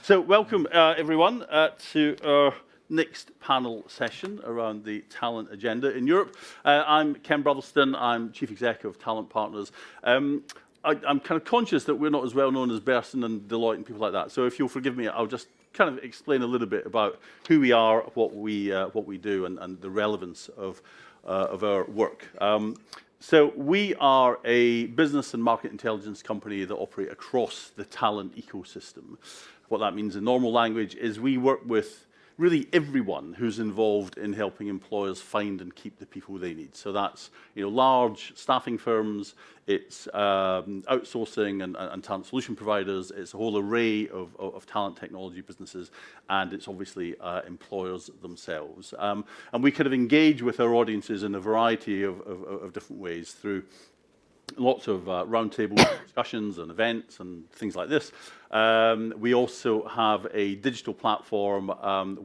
So welcome everyone to our next panel session around the talent agenda in Europe. I'm Ken Brotherston, I'm Chief Executive of Talent Partners. I'm kind of conscious that we're not as well known as Bersin and Deloitte and people like that. So if you'll forgive me, I'll just kind of explain a little bit about who we are, what we do, and the relevance of our work. So we are a business and market intelligence company that operate across the talent ecosystem. What that means in normal language is we work with really everyone who's involved in helping employers find and keep the people they need. So that's large staffing firms, it's outsourcing and talent solution providers, it's a whole array of talent technology businesses, and it's obviously employers themselves. And we kind of engage with our audiences in a variety of different ways through lots of roundtable discussions and events and things like this. We also have a digital platform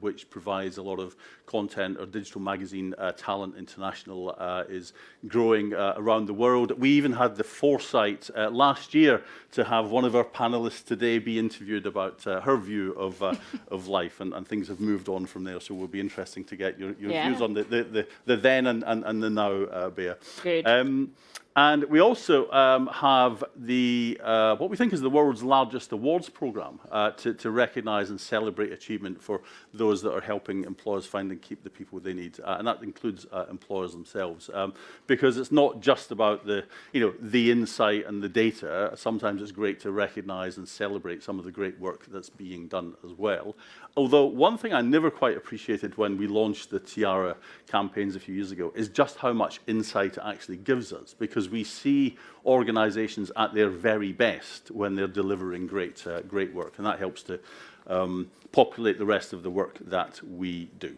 which provides a lot of content. Our digital magazine, Talent International, is growing around the world. We even had the foresight last year to have one of our panelists today be interviewed about her view of life, and things have moved on from there. So it will be interesting to get your views on the then and the now, Bea. Good. And we also have the what we think is the world's largest awards program to recognise and celebrate achievement for those that are helping employers find and keep the people they need, and that includes employers themselves, because it's not just about the insight and the data. Sometimes it's great to recognise and celebrate some of the great work that's being done as well. Although one thing I never quite appreciated when we launched the Tiara campaigns a few years ago is just how much insight it actually gives us, because we see organizations at their very best when they're delivering great work, and that helps to populate the rest of the work that we do.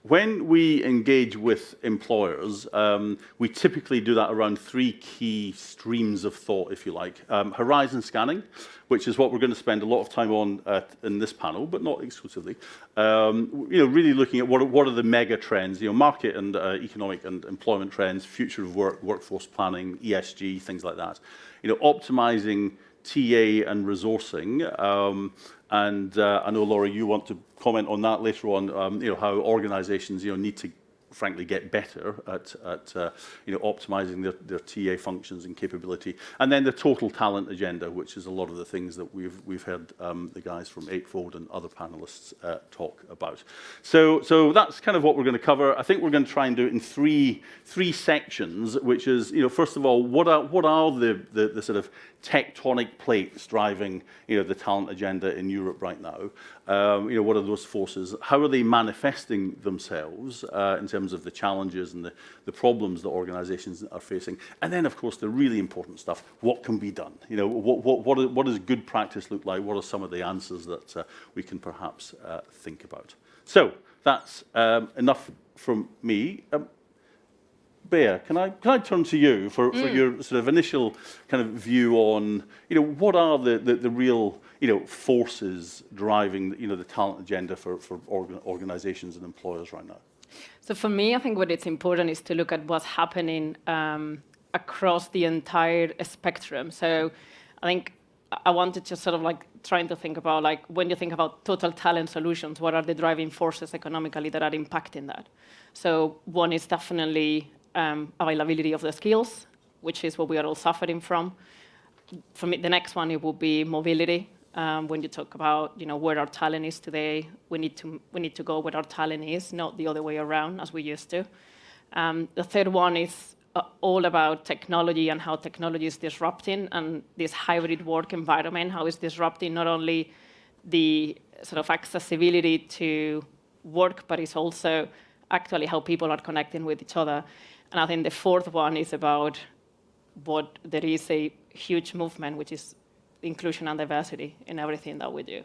When we engage with employers, we typically do that around three key streams of thought, if you like. Horizon scanning, which is what we're going to spend a lot of time on in this panel, but not exclusively. Really looking at what are the mega trends, market and economic and employment trends, future of work, workforce planning, ESG, things like that. Optimizing TA and resourcing. And I know, Laura, you want to comment on that later on, how organizations need to frankly get better at optimizing their TA functions and capability. And then the total talent agenda, which is a lot of the things that we've heard the guys from Eightfold and other panelists talk about. So that's kind of what we're going to cover. I think we're going to try and do it in three sections, which is, first of all, what are the sort of tectonic plates driving the talent agenda in Europe right now? What are those forces? How are they manifesting themselves in terms of the challenges and the problems that organizations are facing? And then, of course, the really important stuff: what can be done? What does good practice look like? What are some of the answers that we can perhaps think about? So that's enough from me. Bea, can I turn to you for your sort of initial kind of view on what are the real forces driving the talent agenda for organizations and employers right now? So for me, I think what it's important is to look at what's happening across the entire spectrum. So I think I wanted to sort of trying to think about when you think about total talent solutions, what are the driving forces economically that are impacting that? So one is definitely availability of the skills, which is what we are all suffering from. For me, the next one, it will be mobility. When you talk about where our talent is today, we need to go where our talent is, not the other way around as we used to. The third one is all about technology and how technology is disrupting, and this hybrid work environment, how it's disrupting not only the sort of accessibility to work, but it's also actually how people are connecting with each other. And I think the fourth one is about what there is a huge movement, which is inclusion and diversity in everything that we do.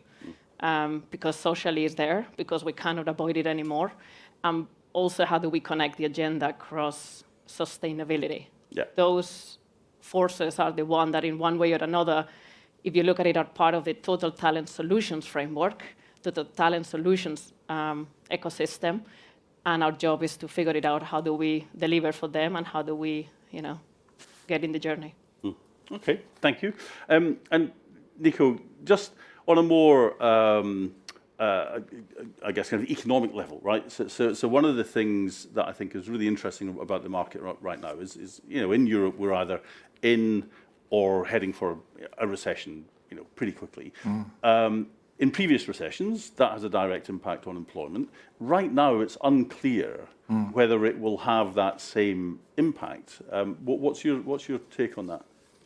Because socially it's there, because we cannot avoid it anymore. Also, how do we connect the agenda across sustainability? Yeah. Those forces are the one that in one way or another, if you look at it, are part of the total talent solutions framework, the talent solutions ecosystem. And our job is to figure it out, how do we deliver for them and how do we, get in the journey. Okay, thank you. And Nico, just on a more, I guess, kind of economic level, right? So one of the things that I think is really interesting about the market right now is in Europe we're either in or heading for a recession, pretty quickly. In previous recessions, that has a direct impact on employment. Right now, it's unclear whether it will have that same impact. What's your take on that?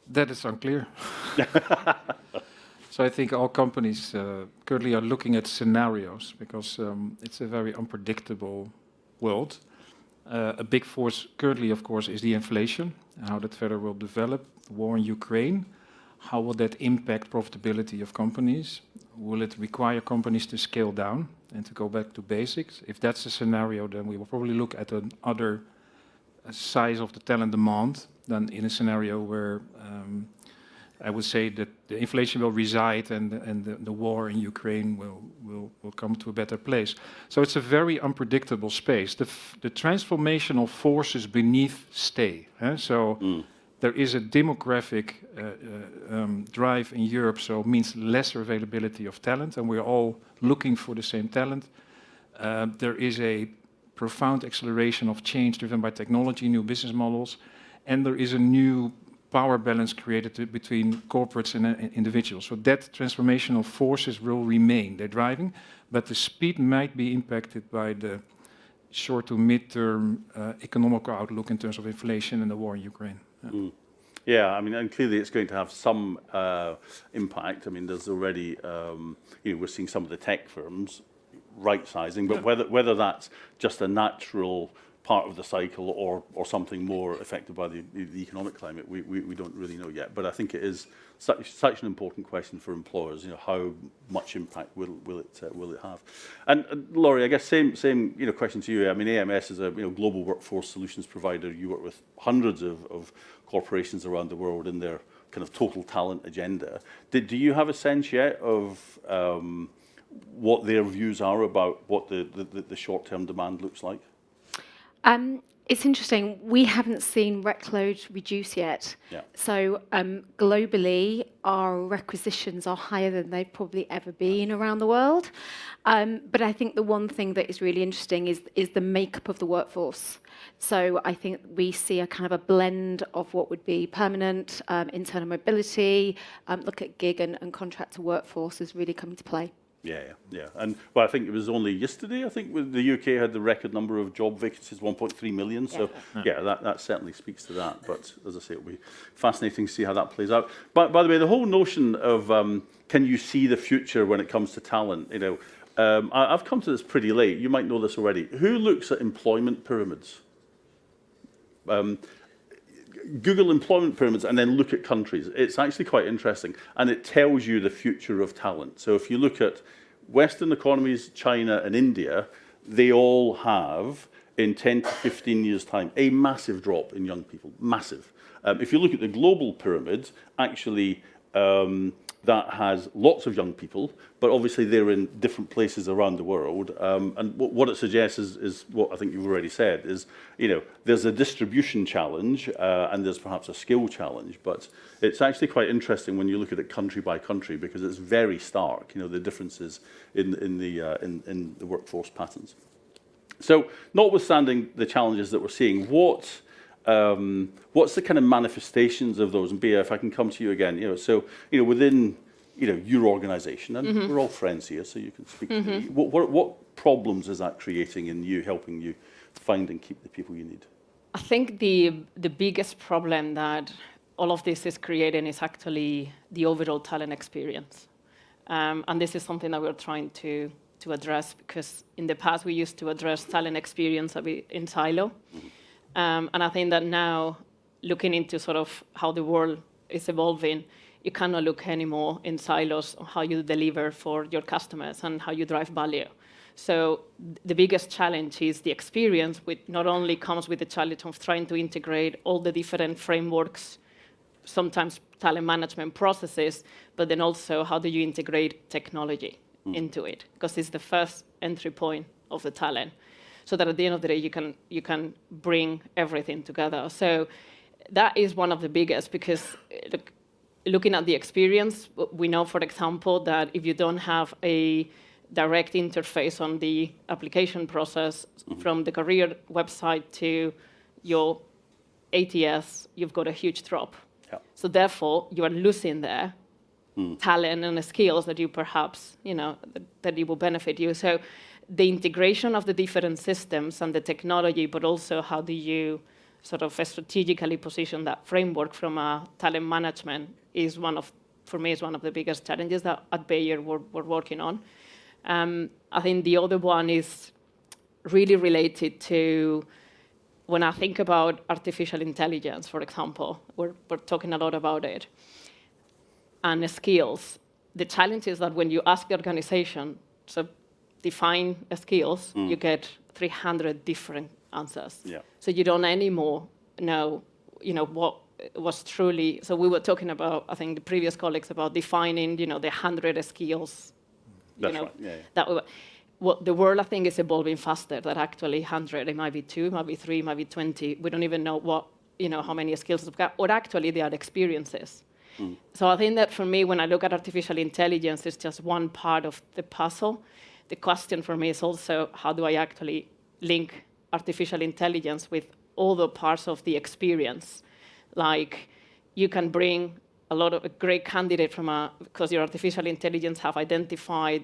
That is unclear. So I think all companies currently are looking at scenarios because it's a very unpredictable world. A big force currently, of course, is the inflation and how that further will develop. The war in Ukraine, how will that impact profitability of companies? Will it require companies to scale down and to go back to basics? If that's a scenario, then we will probably look at another size of the talent demand than in a scenario where I would say that the inflation will reside and the war in Ukraine will come to a better place. So it's a very unpredictable space. The transformational forces beneath stay. So there is a demographic drive in Europe, so it means lesser availability of talent, and we're all looking for the same talent. There is a profound acceleration of change driven by technology, new business models, and there is a new power balance created between corporates and individuals. So that transformational forces will remain. They're driving, but the speed might be impacted by the short to mid-term economic outlook in terms of inflation and the war in Ukraine. Yeah, I mean, and clearly it's going to have some impact. I mean, there's already, we're seeing some of the tech firms right-sizing, but whether that's just a natural part of the cycle or something more affected by the economic climate, we don't really know yet. But I think it is such an important question for employers. How much impact will it have? And Laurie, I guess same question to you. I mean, AMS is a global workforce solutions provider. You work with hundreds of corporations around the world in their kind of total talent agenda. Do you have a sense yet of what their views are about what the short-term demand looks like? It's interesting. We haven't seen rec load reduce yet. Yeah. So globally, our requisitions are higher than they've probably ever been around the world. But I think the one thing that is really interesting is the makeup of the workforce. So I think we see a kind of a blend of what would be permanent, internal mobility, look at gig and contractor workforce is really coming to play. Yeah. And I think it was only yesterday, I think, the UK had the record number of job vacancies, 1.3 million. So, that certainly speaks to that. But as I say, it'll be fascinating to see how that plays out. But by the way, the whole notion of can you see the future when it comes to talent, I've come to this pretty late. You might know this already. Who looks at employment pyramids? Google employment pyramids and then look at countries. It's actually quite interesting, and it tells you the future of talent. So if you look at Western economies, China and India, they all have, in 10 to 15 years' time, a massive drop in young people, massive. If you look at the global pyramid, actually, that has lots of young people, but obviously they're in different places around the world. And what it suggests is what I think you've already said, is, there's a distribution challenge and there's perhaps a skill challenge, but it's actually quite interesting when you look at it country by country because it's very stark, the differences in the workforce patterns. So notwithstanding the challenges that we're seeing, what's the kind of manifestations of those? And Bea, if I can come to you again, within your organisation, and we're all friends here, so you can speak to me. What problems is that creating in you, helping you find and keep the people you need? I think the biggest problem that all of this is creating is actually the overall talent experience, and this is something that we're trying to address because in the past we used to address talent experience a bit in silo. And I think that now, looking into sort of how the world is evolving, you cannot look anymore in silos on how you deliver for your customers and how you drive value. So the biggest challenge is the experience, which not only comes with the challenge of trying to integrate all the different frameworks, sometimes talent management processes, but then also how do you integrate technology into it? Because it's the first entry point of the talent. So that at the end of the day, you can bring everything together. So that is one of the biggest because look, looking at the experience, we know, for example, that if you don't have a direct interface on the application process from the career website to your ATS, you've got a huge drop. Yeah. So therefore, you are losing there talent and skills that you perhaps, that it will benefit you. So the integration of the different systems and the technology, but also how do you sort of strategically position that framework from a talent management is for me, is one of the biggest challenges that at Bayer we're working on. I think the other one is really related to when I think about artificial intelligence, for example, we're talking a lot about it, and skills. The challenge is that when you ask the organization, so define skills, you get 300 different answers. Yeah. So you don't anymore know, what was truly. So we were talking about, I think, the previous colleagues about defining, the 100 skills. That's right. Yeah. That the world, I think, is evolving faster. That actually 100, it might be 2, it might be 3, it might be 20. We don't even know what, how many skills we've got, or actually they are experiences. So I think that for me, when I look at artificial intelligence, it's just one part of the puzzle. The question for me is also, how do I actually link artificial intelligence with all the parts of the experience? Like, you can bring a great candidate because your artificial intelligence have identified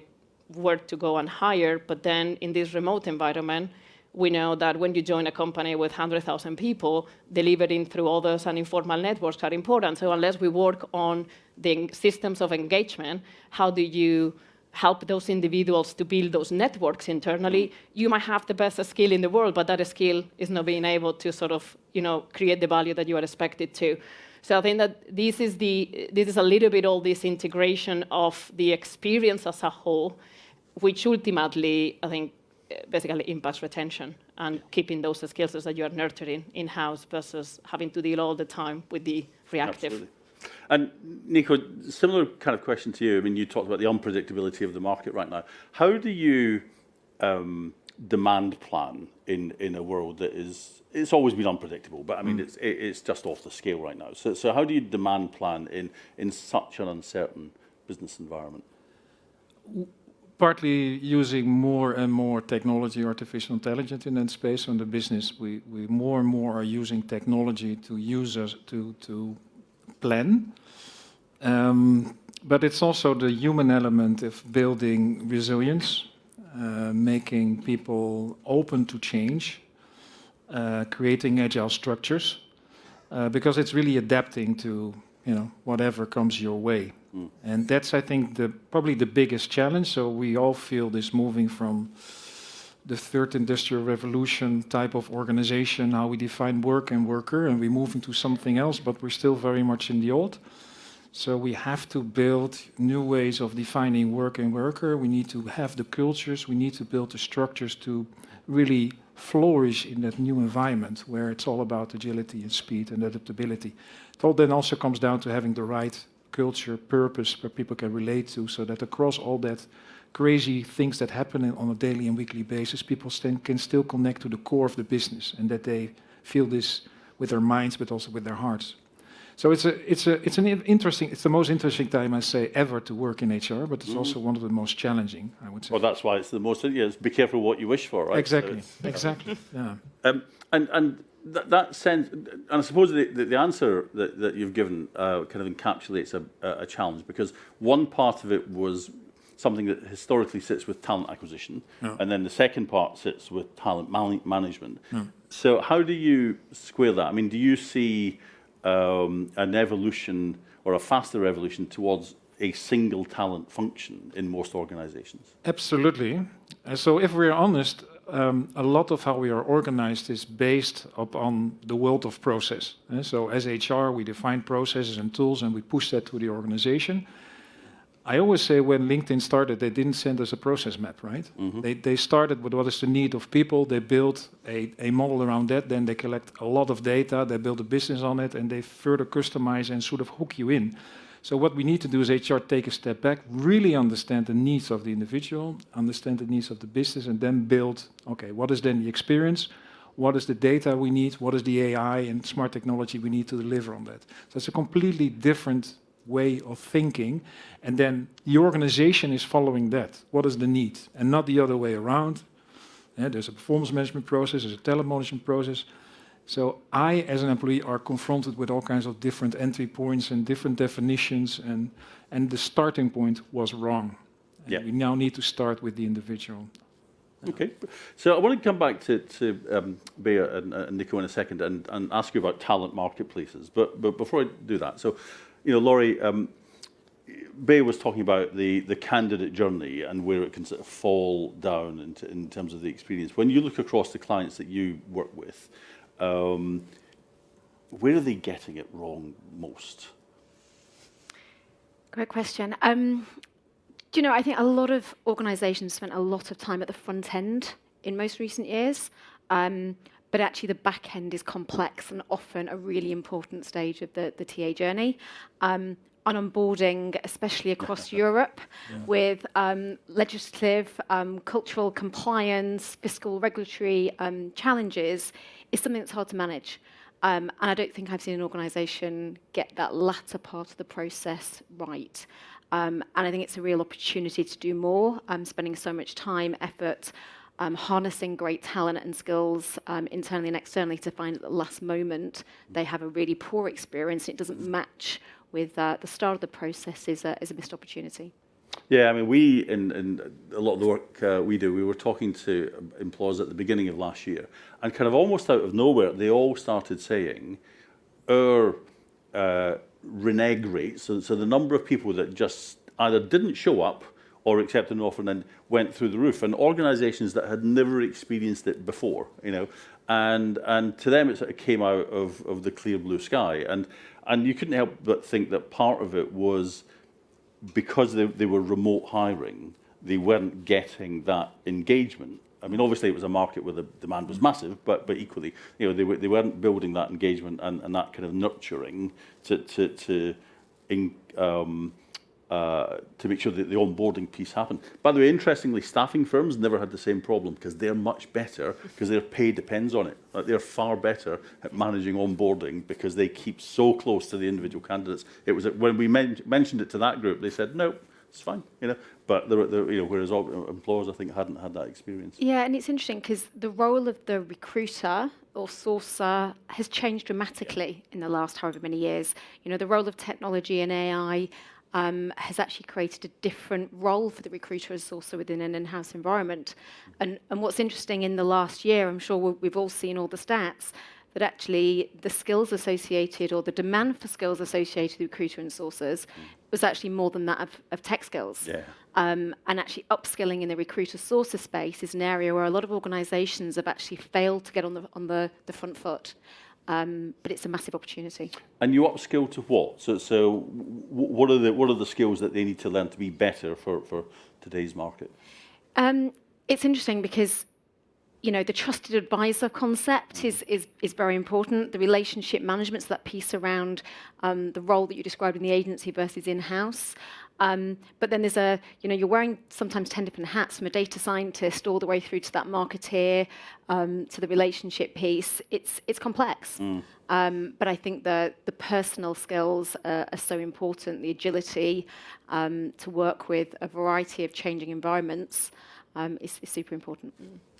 where to go and hire, but then in this remote environment, we know that when you join a company with 100,000 people, delivering through others and informal networks are important. So unless we work on the systems of engagement, how do you help those individuals to build those networks internally? You might have the best skill in the world, but that skill is not being able to sort of, create the value that you are expected to. So I think that this is a little bit all this integration of the experience as a whole, which ultimately, I think, basically impacts retention and keeping those skills that you are nurturing in-house versus having to deal all the time with the reactive. Absolutely. And Nico, similar kind of question to you. I mean, you talked about the unpredictability of the market right now. How do you demand plan in a world that it's always been unpredictable, but I mean, it's just off the scale right now. So how do you demand plan in such an uncertain business environment? Partly using more and more technology, artificial intelligence in that space. On the business, we more and more are using technology to use us to plan. But it's also the human element of building resilience, making people open to change, creating agile structures, because it's really adapting to whatever comes your way. And that's, I think, probably the biggest challenge. So we all feel this moving from the third industrial revolution type of organization, how we define work and worker, and we're moving to something else, but we're still very much in the old. So we have to build new ways of defining work and worker. We need to have the cultures. We need to build the structures to really flourish in that new environment where it's all about agility and speed and adaptability. It all then also comes down to having the right culture, purpose where people can relate to, so that across all that crazy things that happen on a daily and weekly basis, people can still connect to the core of the business, and that they feel this with their minds, but also with their hearts. So it's the most interesting time, I say, ever to work in HR, but it's also one of the most challenging, I would say. Well, that's why it's the most. Yes, be careful what you wish for, right? Exactly. So exactly. Yeah. And that sense, and I suppose the answer that you've given kind of encapsulates a challenge, because one part of it was something that historically sits with talent acquisition, and then the second part sits with talent management. So how do you square that? I mean, do you see an evolution or a faster evolution towards a single talent function in most organizations? Absolutely. So if we're honest, a lot of how we are organized is based upon the world of process. So as HR, we define processes and tools and we push that to the organization. I always say when LinkedIn started, they didn't send us a process map, right? They started with what is the need of people. They built a model around that. Then they collect a lot of data. They build a business on it, and they further customize and sort of hook you in. So what we need to do is HR take a step back, really understand the needs of the individual, understand the needs of the business, and then build, okay, what is then the experience? What is the data we need? What is the AI and smart technology we need to deliver on that? So it's a completely different way of thinking, and then the organization is following that. What is the need? And not the other way around. There's a performance management process, there's a talent management process. So I, as an employee, are confronted with all kinds of different entry points and different definitions, and the starting point was wrong. And we now need to start with the individual. Okay, so I want to come back to Bea and Nico in a second and ask you about talent marketplaces. But before I do that, so, Laurie, Bea was talking about the candidate journey and where it can sort of fall down in terms of the experience. When you look across the clients that you work with, where are they getting it wrong most? Great question. I think a lot of organisations spent a lot of time at the front end in most recent years, but actually the back end is complex and often a really important stage of the TA journey. On onboarding, especially across Europe, with legislative, cultural compliance, fiscal regulatory challenges, is something that's hard to manage. And I don't think I've seen an organisation get that latter part of the process right. And I think it's a real opportunity to do more, spending so much time, effort, harnessing great talent and skills internally and externally to find at the last moment they have a really poor experience and it doesn't match with the start of the process is a missed opportunity. Yeah, I mean, we, in a lot of the work we do, we were talking to employers at the beginning of last year, and kind of almost out of nowhere, they all started saying, our renege rate, so the number of people that just either didn't show up or accepted an offer and then went through the roof, and organisations that had never experienced it before, and to them it sort of came out of the clear blue sky, and you couldn't help but think that part of it was because they were remote hiring, they weren't getting that engagement. I mean, obviously it was a market where the demand was massive, but equally, they weren't building that engagement and that kind of nurturing to make sure that the onboarding piece happened. By the way, interestingly, staffing firms never had the same problem because they're much better because their pay depends on it. Like, they're far better at managing onboarding because they keep so close to the individual candidates. It was when we mentioned it to that group, they said, no, it's fine, But whereas employers, I think, hadn't had that experience. Yeah, and it's interesting because the role of the recruiter or sourcer has changed dramatically in the last however many years. The role of technology and AI has actually created a different role for the recruiter as sourcer within an in-house environment. And what's interesting in the last year, I'm sure we've all seen all the stats, that actually the skills associated or the demand for skills associated with recruiter and sourcers was actually more than that of tech skills. Yeah. And actually upskilling in the recruiter sourcer space is an area where a lot of organisations have actually failed to get on the front foot. But it's a massive opportunity. And you upskill to what? So what are the skills that they need to learn to be better for today's market? It's interesting because the trusted advisor concept is very important. The relationship management, so that piece around the role that you described in the agency versus in-house. But then there's you're wearing sometimes 10 different hats, from a data scientist all the way through to that marketeer, to the relationship piece. It's complex. But I think the personal skills are so important, the agility to work with a variety of changing environments is super important.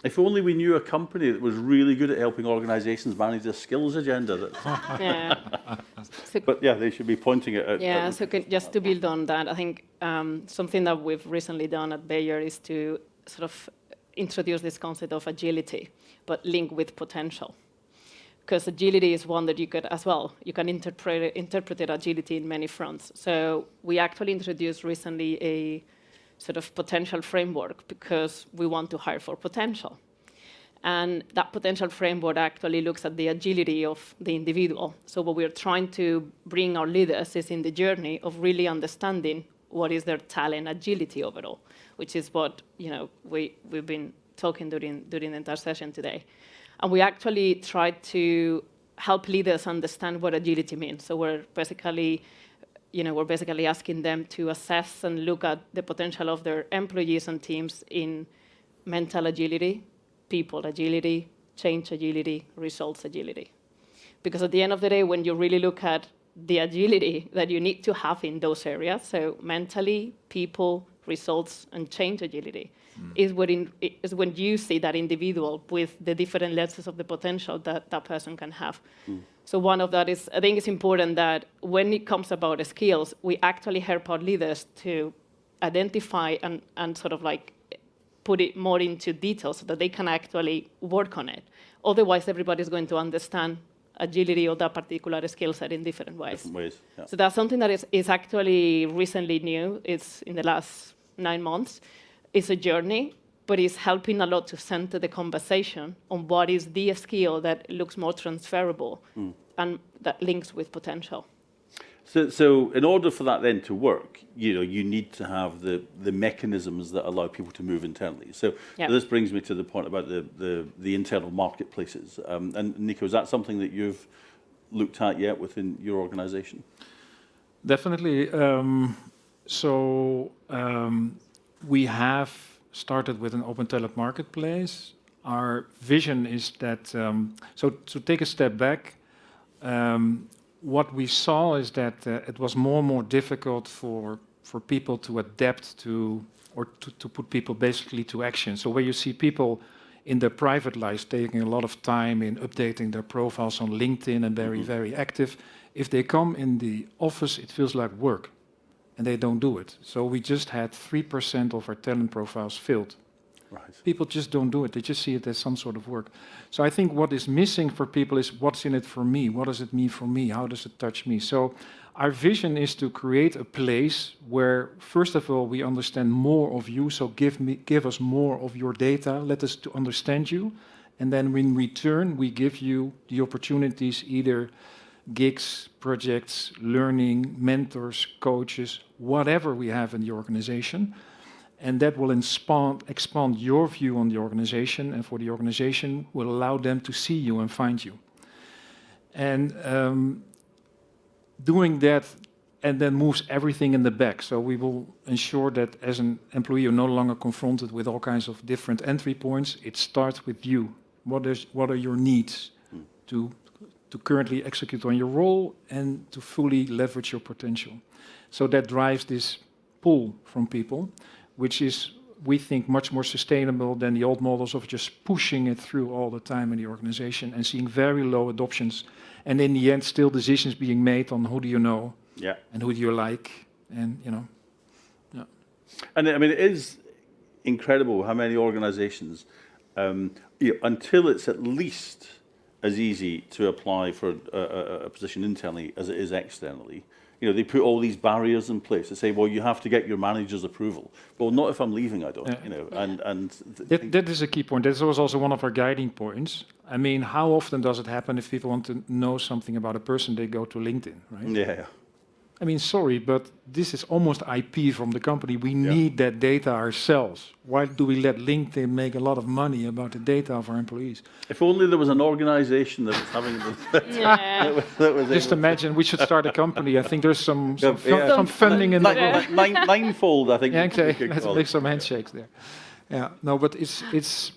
If only we knew a company that was really good at helping organisations manage their skills agenda. Yeah. But yeah, they should be pointing it at. Yeah, so just to build on that, I think something that we've recently done at Bayer is to sort of introduce this concept of agility, but linked with potential. Because agility is one that you could as well, you can interpret agility in many fronts. So we actually introduced recently a sort of potential framework because we want to hire for potential. And that potential framework actually looks at the agility of the individual. So what we're trying to bring our leaders is in the journey of really understanding what is their talent agility overall, which is what we've been talking during the entire session today. And we actually tried to help leaders understand what agility means. So we're basically asking them to assess and look at the potential of their employees and teams in mental agility, people agility, change agility, results agility. Because at the end of the day, when you really look at the agility that you need to have in those areas, so mentally, people, results, and change agility, is when you see that individual with the different levels of the potential that that person can have. So one of that is, I think it's important that when it comes about skills, we actually help our leaders to identify and sort of like put it more into detail so that they can actually work on it. Otherwise, everybody's going to understand agility or that particular skill set in different ways. Yeah. So that's something that is actually recently new. It's in the last 9 months. It's a journey, but it's helping a lot to center the conversation on what is the skill that looks more transferable and that links with potential. So in order for that then to work, you need to have the mechanisms that allow people to move internally. So this brings me to the point about the internal marketplaces. And Nico, is that something that you've looked at yet within your organization? Definitely. We have started with an open talent marketplace. Our vision is that, so to take a step back, what we saw is that it was more and more difficult for people to adapt to, or to put people basically to action. So where you see people in their private lives taking a lot of time in updating their profiles on LinkedIn and very, very active, if they come in the office, it feels like work, and they don't do it. So we just had 3% of our talent profiles filled. Right. People just don't do it. They just see it as some sort of work. So I think what is missing for people is what's in it for me? What does it mean for me? How does it touch me? So our vision is to create a place where, first of all, we understand more of you. So give us more of your data. Let us to understand you. And then in return, we give you the opportunities, either gigs, projects, learning, mentors, coaches, whatever we have in the organization. And that will expand your view on the organization, and for the organization will allow them to see you and find you. And doing that, and then moves everything in the back. So we will ensure that as an employee, you're no longer confronted with all kinds of different entry points. It starts with you. What are your needs to currently execute on your role and to fully leverage your potential? So that drives this pull from people, which is, we think, much more sustainable than the old models of just pushing it through all the time in the organization and seeing very low adoptions. And in the end, still decisions being made on who do you know and who do you like. And, And I mean, it is incredible how many organizations, until it's at least as easy to apply for a position internally as it is externally, they put all these barriers in place to say, well, you have to get your manager's approval. Well, not if I'm leaving, I don't, That is a key point. That was also one of our guiding points. I mean, how often does it happen if people want to know something about a person, they go to LinkedIn, right? Yeah. I mean, sorry, but this is almost IP from the company. We need that data ourselves. Why do we let LinkedIn make a lot of money about the data of our employees? If only there was an organization that was having that was just imagine, we should start a company. I think there's some funding in the ninefold, I think. Yeah, okay. Let's make some handshakes there. Yeah, no, but it's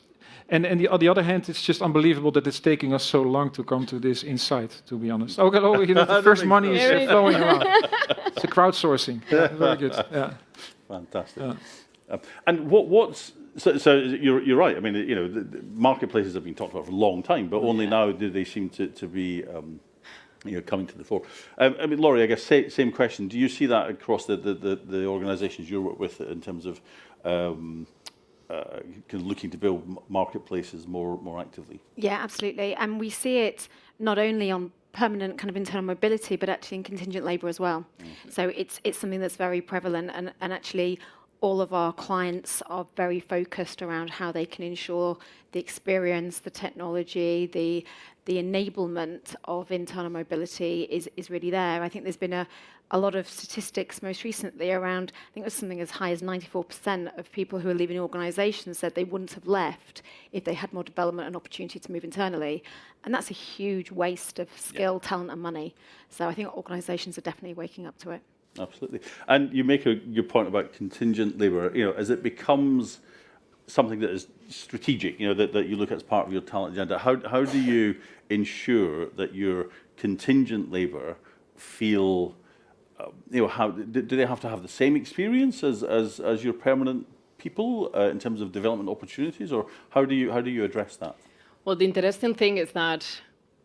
and on the other hand, it's just unbelievable that it's taking us so long to come to this insight, to be honest. Okay, the first money is flowing around. It's a crowdsourcing. Yeah, very good. Yeah. Fantastic. Yeah. And what's so you're right. I mean, the marketplaces have been talked about for a long time, but only now do they seem to be coming to the fore. I mean, Laurie, I guess same question. Do you see that across the organisations you work with in terms of kind of looking to build marketplaces more actively? Yeah, absolutely. And we see it not only on permanent kind of internal mobility, but actually in contingent labour as well. Mm-hmm. So it's something that's very prevalent, and actually all of our clients are very focused around how they can ensure the experience, the technology, the enablement of internal mobility is really there. I think there's been a lot of statistics most recently around, I think it was something as high as 94% of people who are leaving organisations said they wouldn't have left if they had more development and opportunity to move internally. And that's a huge waste of skill, talent and money. So I think organisations are definitely waking up to it. Absolutely. And you make your point about contingent labour, as it becomes something that is strategic, that you look at as part of your talent agenda, how do you ensure that your contingent labour feel, how do they have to have the same experience as your permanent people in terms of development opportunities, or how do you address that? Well, the interesting thing is that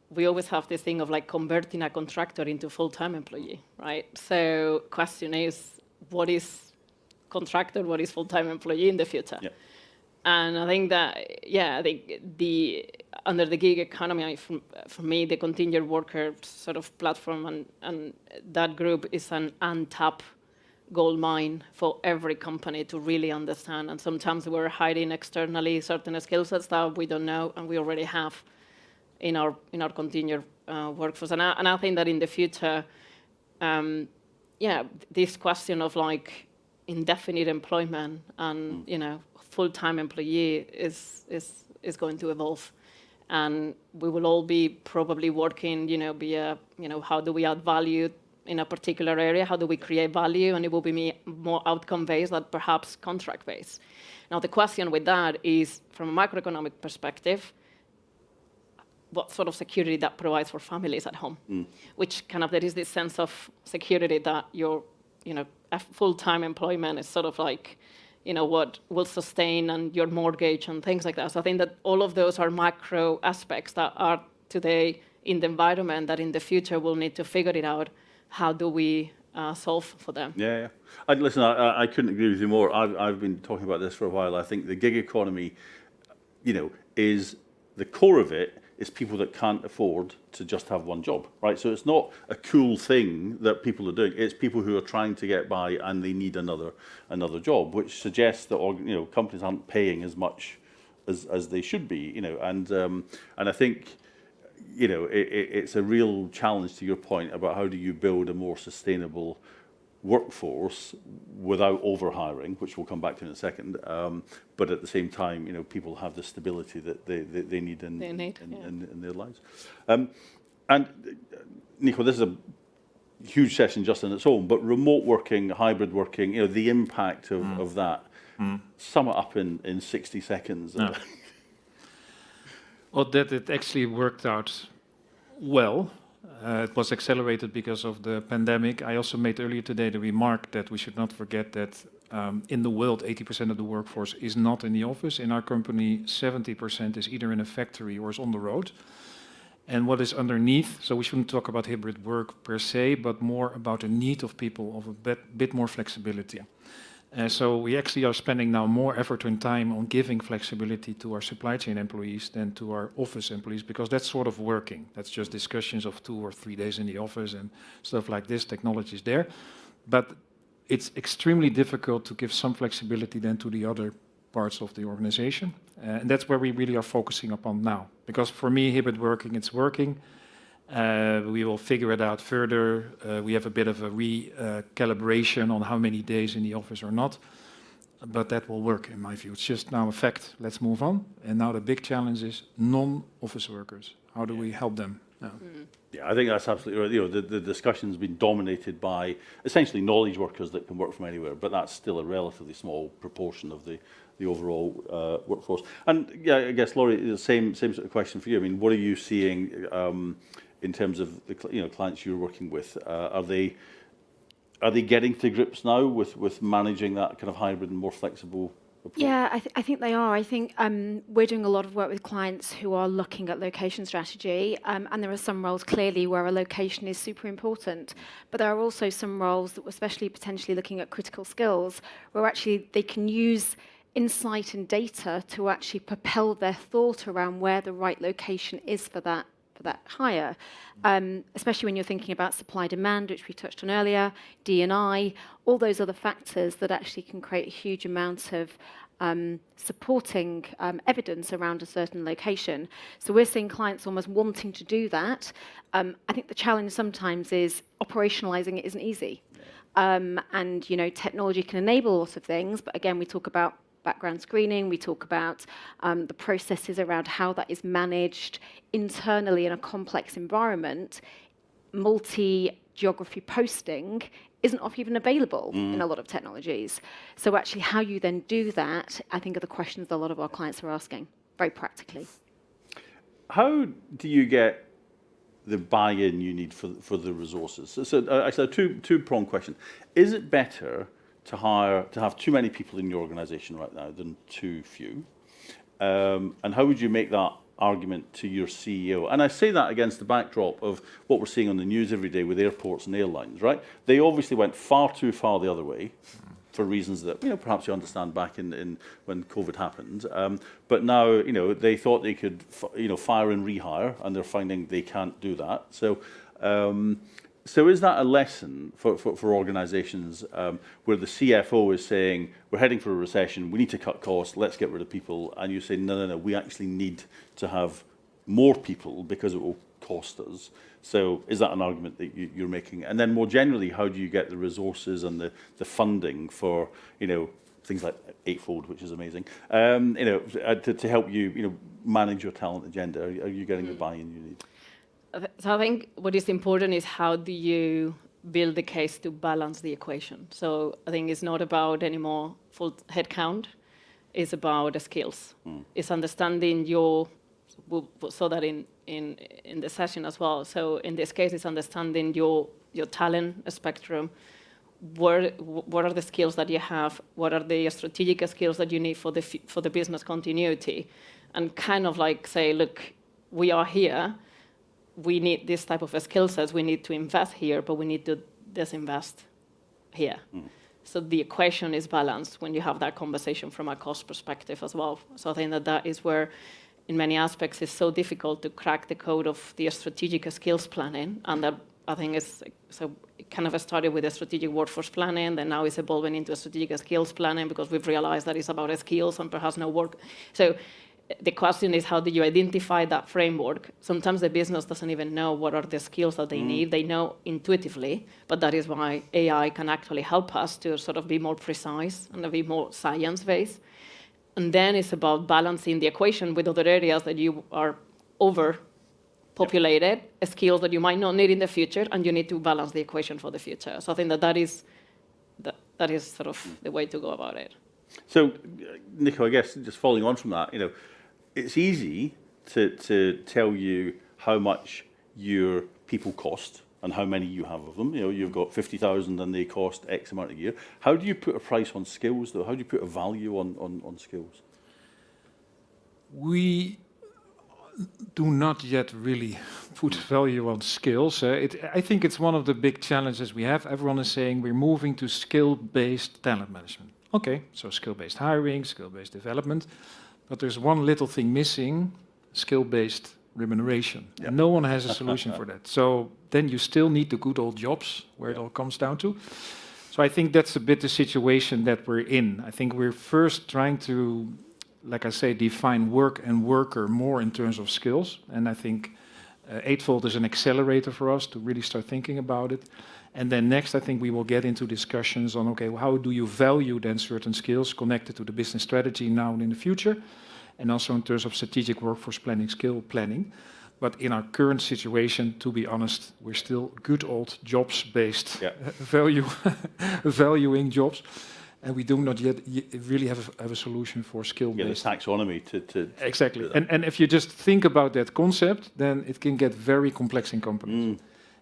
we always have this thing of like converting a contractor into full-time employee, right? So question is, what is contractor, what is full-time employee in the future? Yeah. And I think that, I think under the gig economy, for me, the contingent worker sort of platform and that group is an untapped gold mine for every company to really understand. And sometimes we're hiding externally certain skill sets that we don't know and we already have in our contingent workforce. And I think that in the future, this question of like indefinite employment and full-time employee is going to evolve, and we will all be probably working how do we add value in a particular area, how do we create value, and it will be more outcome based than perhaps contract based. Now the question with that is, from a macroeconomic perspective, what sort of security that provides for families at home, which kind of there is this sense of security that your a full-time employment is sort of like what will sustain and your mortgage and things like that. So I think that all of those are macro aspects that are today in the environment that in the future we'll need to figure it out. How do we solve for them? Yeah. Listen, I couldn't agree with you more. I've been talking about this for a while. I think the gig economy, is the core of it is people that can't afford to just have one job, right? So it's not a cool thing that people are doing. It's people who are trying to get by and they need another job, which suggests that companies aren't paying as much as they should be, and I think. It's a real challenge, to your point, about how do you build a more sustainable workforce without over-hiring, which we'll come back to in a second, but at the same time, people have the stability that they need in their lives. And Nico, this is a huge session just on its own, but remote working, hybrid working, the impact of that, sum it up in 60 seconds. Yeah. Well, that it actually worked out well. It was accelerated because of the pandemic. I also made earlier today the remark that we should not forget that in the world, 80% of the workforce is not in the office. In our company, 70% is either in a factory or is on the road. And what is underneath, so we shouldn't talk about hybrid work per se, but more about the need of people of a bit more flexibility. So we actually are spending now more effort and time on giving flexibility to our supply chain employees than to our office employees, because that's sort of working. That's just discussions of 2 or 3 days in the office and stuff like this. Technology is there. But it's extremely difficult to give some flexibility then to the other parts of the organization. And that's where we really are focusing upon now. Because for me, hybrid working, it's working. We will figure it out further. We have a bit of a recalibration on how many days in the office or not. But that will work, in my view. It's just now a fact. Let's move on. And now the big challenge is non-office workers. How do we help them? Yeah, I think that's absolutely right. The discussion's been dominated by essentially knowledge workers that can work from anywhere, but that's still a relatively small proportion of the overall workforce. And yeah, I guess, Laurie, the same sort of question for you. I mean, what are you seeing in terms of the clients you're working with? Are they getting to grips now with managing that kind of hybrid and more flexible approach? Yeah, I think they are. I think we're doing a lot of work with clients who are looking at location strategy, and there are some roles clearly where a location is super important, but there are also some roles that, especially potentially looking at critical skills, where actually they can use insight and data to actually propel their thought around where the right location is for that hire, especially when you're thinking about supply demand, which we touched on earlier, D&I, all those other factors that actually can create a huge amount of supporting evidence around a certain location. So we're seeing clients almost wanting to do that. I think the challenge sometimes is operationalizing it isn't easy. And technology can enable lots of things, but again, we talk about background screening, we talk about the processes around how that is managed internally in a complex environment. Multi-geography posting isn't often even available in a lot of technologies. So actually how you then do that, I think, are the questions that a lot of our clients are asking, very practically. How do you get the buy-in you need for the resources. So actually, a two-pronged question: is it better to have too many people in your organisation right now than too few? And how would you make that argument to your CEO? And I say that against the backdrop of what we're seeing on the news every day with airports and airlines, right? They obviously went far too far the other way for reasons that, perhaps you understand back in when COVID happened. But now, they thought they could, fire and rehire, and they're finding they can't do that. So is that a lesson for organisations where the CFO is saying, we're heading for a recession, we need to cut costs, let's get rid of people, and you say, no, we actually need to have more people because it will cost us. So is that an argument that you're making? And then more generally, how do you get the resources and the funding for, things like Eightfold, which is amazing, to help you, manage your talent agenda? Are you getting the buy-in you need? So I think what is important is how do you build the case to balance the equation. So I think it's not about anymore full headcount, it's about the skills. It's understanding we saw that in the session as well. So in this case, it's understanding your talent spectrum. What are the skills that you have? What are the strategic skills that you need for the business continuity? And kind of like say, look, we are here. We need this type of skill sets. We need to invest here, but we need to disinvest here. So the equation is balanced when you have that conversation from a cost perspective as well. So I think that is where, in many aspects, it's so difficult to crack the code of the strategic skills planning. And that I think is, so it kind of started with a strategic workforce planning, then now it's evolving into a strategic skills planning because we've realized that it's about skills and perhaps no work. So the question is, how do you identify that framework? Sometimes the business doesn't even know what are the skills that they need. They know intuitively, but that is why AI can actually help us to sort of be more precise and a bit more science-based. And then it's about balancing the equation with other areas that you are overpopulated, skills that you might not need in the future, and you need to balance the equation for the future. So I think that is sort of the way to go about it. So, Nico, I guess just following on from that, it's easy to tell you how much your people cost and how many you have of them. You've got 50,000 and they cost X amount a year. How do you put a price on skills, though? How do you put a value on skills? We do not yet really put value on skills. I think it's one of the big challenges we have. Everyone is saying we're moving to skill-based talent management. Okay, so skill-based hiring, skill-based development. But there's one little thing missing, skill-based remuneration. Yeah. And no one has a solution for that. So then you still need the good old jobs, where it all comes down to. So I think that's a bit the situation that we're in. I think we're first trying to, like I say, define work and worker more in terms of skills. And I think Eightfold is an accelerator for us to really start thinking about it. And then next, I think we will get into discussions on, okay, how do you value then certain skills connected to the business strategy now and in the future, and also in terms of strategic workforce planning, skill planning. But in our current situation, to be honest, we're still good old jobs-based valuing jobs, and we do not yet really have a solution for skill-based. The taxonomy to exactly. And if you just think about that concept, then it can get very complex in companies.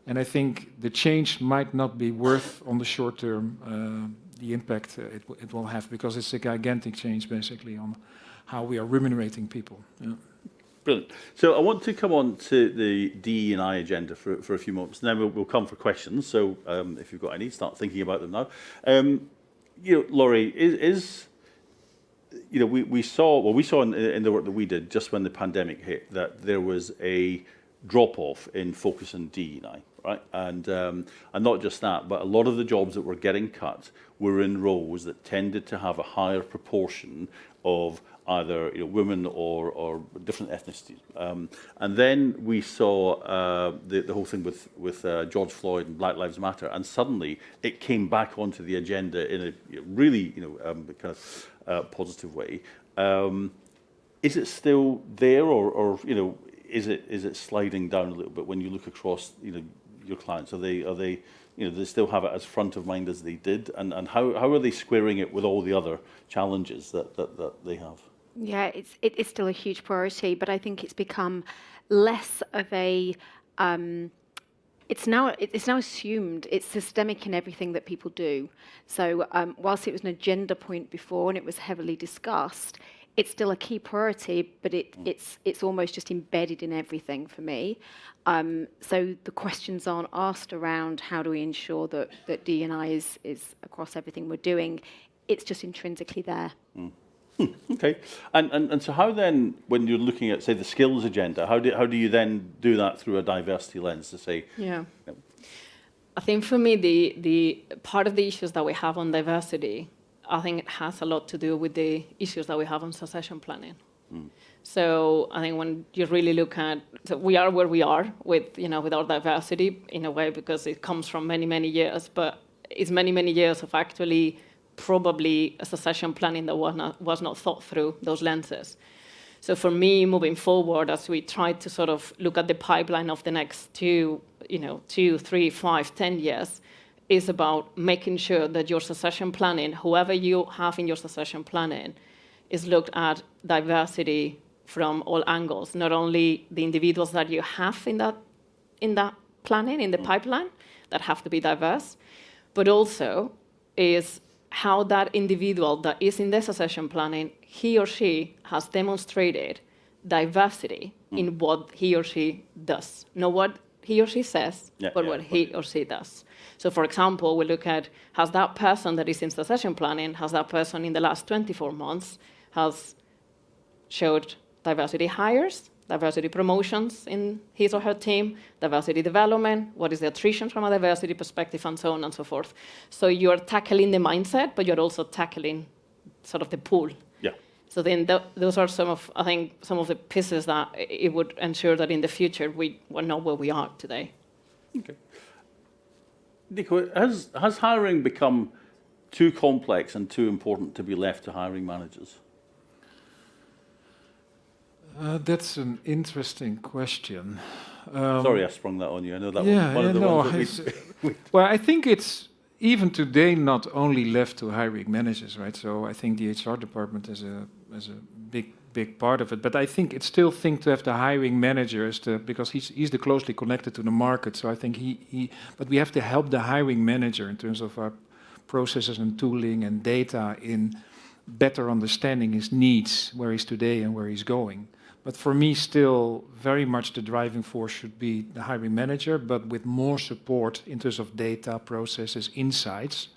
And I think the change might not be worth on the short term the impact it will have, because it's a gigantic change basically on how we are remunerating people. Yeah. Brilliant. So I want to come on to the DE&I agenda for a few moments, and then we'll come for questions. So if you've got any, start thinking about them now. Laurie, we saw in the work that we did just when the pandemic hit that there was a drop-off in focus on DE&I, right? And not just that, but a lot of the jobs that were getting cut were in roles that tended to have a higher proportion of either women or different ethnicities. And then we saw the whole thing with George Floyd and Black Lives Matter, and suddenly it came back onto the agenda in a really kind of positive way. Is it still there, or is it sliding down a little bit when you look across your clients? Are they they still have it as front of mind as they did, and how are they squaring it with all the other challenges that they have? Yeah, it's still a huge priority, but I think it's become less of a it's now assumed, it's systemic in everything that people do. So whilst it was an agenda point before and it was heavily discussed, it's still a key priority, but it's almost just embedded in everything for me. So the questions aren't asked around how do we ensure that D&I is across everything we're doing. It's just intrinsically there. Okay. And so how then, when you're looking at, say, the skills agenda, how do you then do that through a diversity lens to say? Yeah. I think for me, the part of the issues that we have on diversity, I think it has a lot to do with the issues that we have on succession planning. So I think when you really look at, so we are where we are with, with our diversity in a way because it comes from many, many years, but it's many, many years of actually probably a succession planning that was not thought through those lenses. So for me, moving forward, as we try to sort of look at the pipeline of the next 2, 3, 5, 10 years, is about making sure that your succession planning, whoever you have in your succession planning, is looked at diversity from all angles, not only the individuals that you have in that planning, in the pipeline, that have to be diverse, but also is how that individual that is in the succession planning, he or she has demonstrated diversity in what he or she does. Not what he or she says, but what he or she does. So for example, we look at, has that person that is in succession planning, has that person in the last 24 months has showed diversity hires, diversity promotions in his or her team, diversity development, what is the attrition from a diversity perspective, and so on and so forth. So you're tackling the mindset, but you're also tackling sort of the pool. Yeah. So then those are some of the pieces that it would ensure that in the future we will know where we are today. Okay. Nico, has hiring become too complex and too important to be left to hiring managers? That's an interesting question. Sorry, I sprung that on you. I know that Yeah, was one of the ones that well, I think it's even today not only left to hiring managers, right? So I think the HR department is a big part of it. But I think it's still to have the hiring manager because he's the closely connected to the market. So I think but we have to help the hiring manager in terms of our processes and tooling and data in better understanding his needs, where he's today and where he's going. But for me, still very much the driving force should be the hiring manager, but with more support in terms of data, processes, insights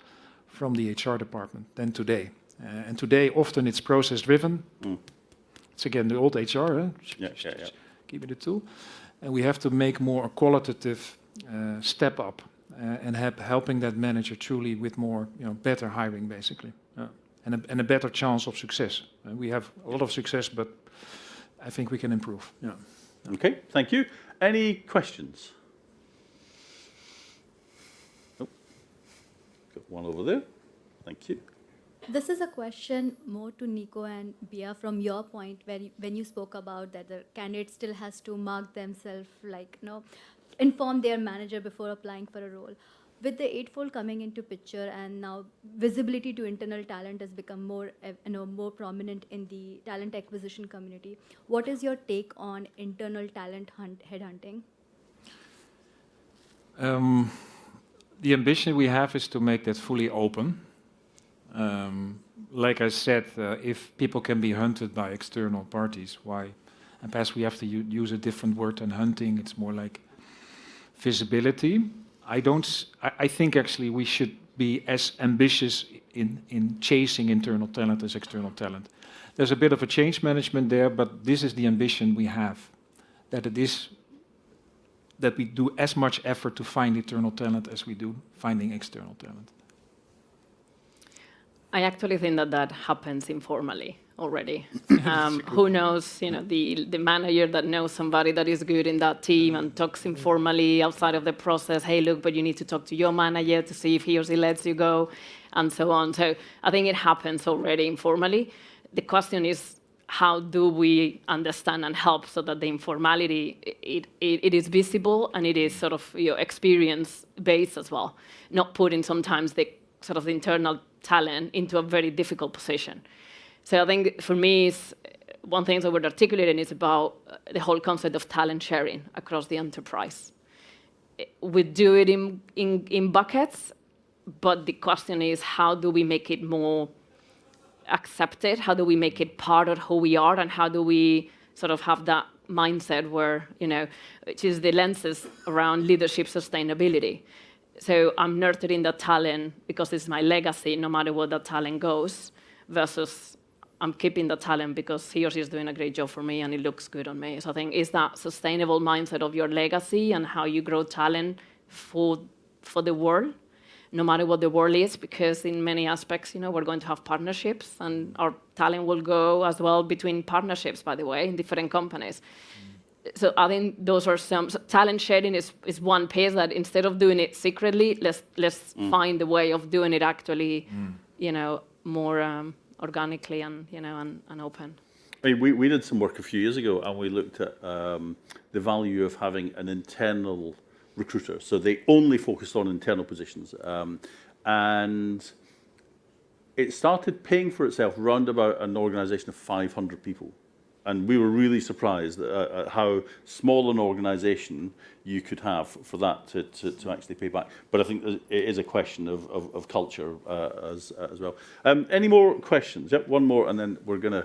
from the HR department than today. And today, often it's process-driven. It's again the old HR, give me the tool. And we have to make more a qualitative step up and helping that manager truly with more, better hiring, basically. And a better chance of success. We have a lot of success, but I think we can improve. Yeah. Okay, thank you. Any questions? Oh, got one over there. Thank you. This is a question more to Nico and Bia from your point when you spoke about that the candidate still has to mark themselves, inform their manager before applying for a role. With the Eightfold coming into picture and now visibility to internal talent has become more prominent in the talent acquisition community, what is your take on internal talent headhunting? The ambition we have is to make that fully open. Like I said, if people can be hunted by external parties, why? And perhaps we have to use a different word than hunting. It's more like visibility. I think actually we should be as ambitious in chasing internal talent as external talent. There's a bit of a change management there, but this is the ambition we have, that we do as much effort to find internal talent as we do finding external talent. I actually think that happens informally already. Who knows, the manager that knows somebody that is good in that team and talks informally outside of the process, hey, look, but you need to talk to your manager to see if he or she lets you go, and so on. So I think it happens already informally. The question is, how do we understand and help so that the informality, it is visible and it is sort of experience-based as well, not putting sometimes the sort of internal talent into a very difficult position. So I think for me, one thing that we're articulating is about the whole concept of talent sharing across the enterprise. We do it in buckets, but the question is, how do we make it more accepted? How do we make it part of who we are? And how do we sort of have that mindset where, which is the lenses around leadership sustainability. So I'm nurturing that talent because it's my legacy, no matter where that talent goes, versus I'm keeping the talent because he or she is doing a great job for me and it looks good on me. So I think it's that sustainable mindset of your legacy and how you grow talent for the world, no matter what the world is, because in many aspects, we're going to have partnerships and our talent will go as well between partnerships, by the way, in different companies. So I think those are some talent sharing is one piece that instead of doing it secretly, let's find a way of doing it actually, more organically and and open. I mean, we did some work a few years ago, and we looked at the value of having an internal recruiter. So they only focused on internal positions, and it started paying for itself round about an organisation of 500 people. And we were really surprised at how small an organisation you could have for that to actually pay back. But I think it is a question of culture as well. Any more questions? Yep, one more, and then we're going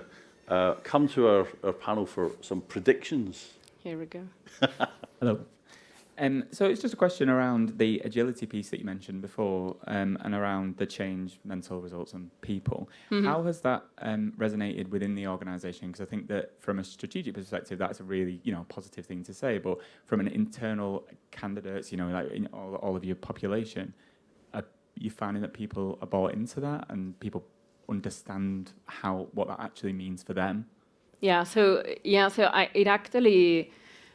to come to our panel for some predictions. Here we go. Hello. So it's just a question around the agility piece that you mentioned before, and around the change, mental results, and people. Mm-hmm. How has that resonated within the organisation? Because I think that from a strategic perspective, that's a really positive thing to say. But from an internal candidates, like in all of your population, are you finding that people are bought into that and people understand what that actually means for them?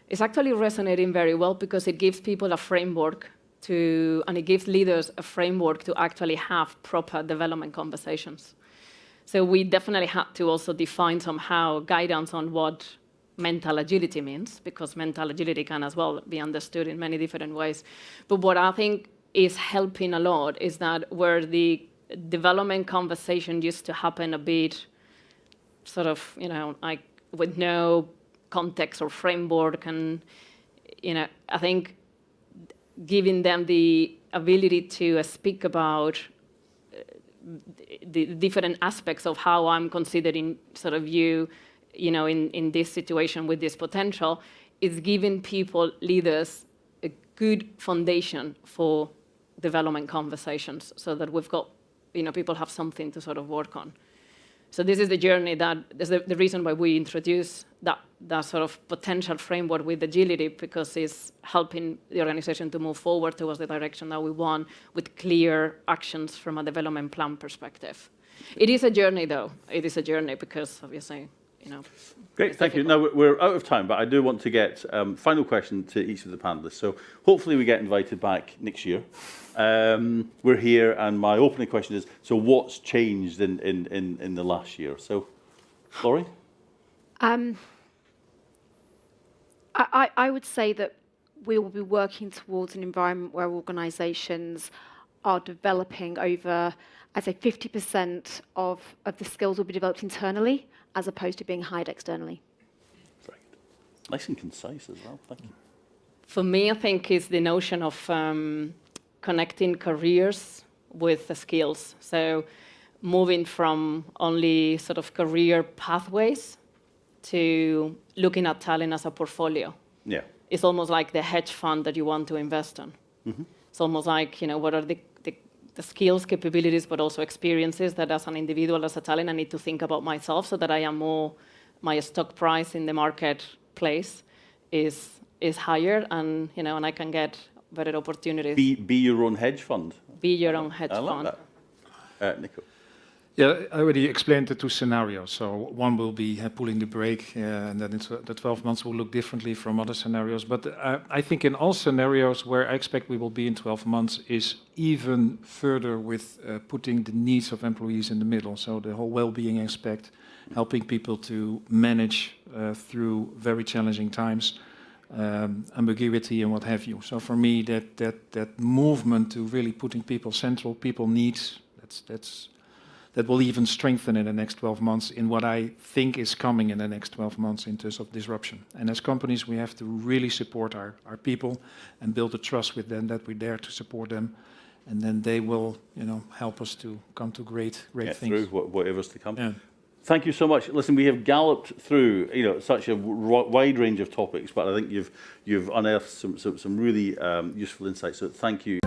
It's actually resonating very well because it gives people a framework and it gives leaders a framework to actually have proper development conversations. So we definitely had to also define somehow guidance on what mental agility means, because mental agility can as well be understood in many different ways. But what I think is helping a lot is that where the development conversation used to happen a bit sort of, like with no context or framework, and I think giving them the ability to speak about the different aspects of how I'm considering sort of you in this situation with this potential is giving people, leaders, a good foundation for development conversations, so that we've got people have something to sort of work on. So this is the journey the reason why we introduce that sort of potential framework with agility, because it's helping the organization to move forward towards the direction that we want with clear actions from a development plan perspective. It is a journey, though. It is a journey because, obviously, Great, thank you. Now, we're out of time, but I do want to get final question to each of the panelists. So hopefully we get invited back next year. We're here, and my opening question is, so what's changed in the last year? So, Laurie? I would say that we will be working towards an environment where organisations are developing over, I'd say 50% of the skills will be developed internally, as opposed to being hired externally. Very good. Nice and concise as well. Thank you. For me, I think it's the notion of connecting careers with the skills. So moving from only sort of career pathways to looking at talent as a portfolio. Yeah. It's almost like the hedge fund that you want to invest in. Mm-hmm. It's almost like, what are the skills, capabilities, but also experiences that as an individual, as a talent, I need to think about myself so that I am my stock price in the marketplace is higher, and and I can get better opportunities. Be your own hedge fund. Be your own hedge fund. I like that. Nico. Yeah, I already explained the two scenarios. So one will be pulling the brake, and then the 12 months will look differently from other scenarios. But I think in all scenarios where I expect we will be in 12 months is even further with putting the needs of employees in the middle. So the whole well-being aspect, helping people to manage through very challenging times, ambiguity and what have you. So for me, that movement to really putting people central, people needs, that will even strengthen in the next 12 months in what I think is coming in the next 12 months in terms of disruption. And as companies, we have to really support our people and build a trust with them that we're there to support them. And then they will, help us to come to great Get things. through whatever's to come. Yeah. Thank you so much. Listen, we have galloped through, such a wide range of topics, but I think you've unearthed some really useful insights. So thank you.